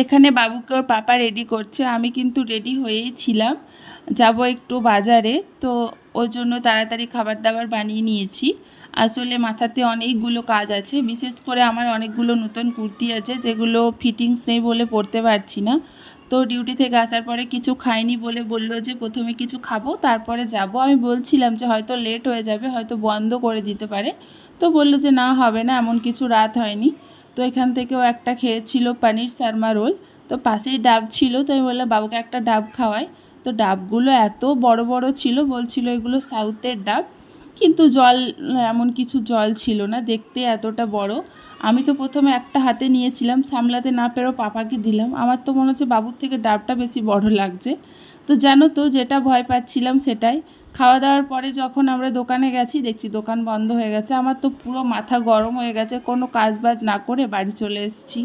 এখানে বাবুকে ওর পাপা রেডি করছে, আমি কিন্তু রেডি হয়েই ছিলাম, যাব একটু বাজারে। তো ওই জন্য তাড়াতাড়ি খাবার দাবার বানিয়ে নিয়েছি। আসলে মাথাতে অনেকগুলো কাজ আছে, বিশেষ করে আমার অনেকগুলো নতুন কুর্তি আছে যেগুলো ফিটিংস নেই বলে পরতে পারছি না। তো ডিউটি থেকে আসার পরে কিছু খাইনি বলে বললো যে প্রথমে কিছু খাবো তারপরে যাব। আমি বলছিলাম যে হয়তো লেট হয়ে যাবে, হয়তো বন্ধ করে দিতে পারে। তো বললো যে না, হবে না, এমন কিছু রাত হয়নি। তো এখান থেকেও একটা খেয়েছিল পনির শর্মা রোল। তো পাশেই ডাব ছিল, তো আমি বললাম বাবুকে একটা ডাব খাওয়াই। তো ডাবগুলো এত বড় বড় ছিল, বলছিল এগুলো সাউথের ডাব, কিন্তু জল এমন কিছু জল ছিল না, দেখতে এতটা বড়। আমি তো প্রথমে একটা হাতে নিয়েছিলাম, সামলাতে না পেরেও পাপাকে দিলাম। আমার তো মনে হচ্ছে বাবুর থেকে ডাবটা বেশি বড় লাগছে। তো জানো তো, যেটা ভয় পাচ্ছিলাম সেটাই। খাওয়া দাওয়ার পরে যখন আমরা দোকানে গেছি, দেখছি দোকান বন্ধ হয়ে গেছে। আমার তো পুরো মাথা গরম হয়ে গেছে, কোনো কাজ বাজ না করে বাড়ি চলে এসেছি।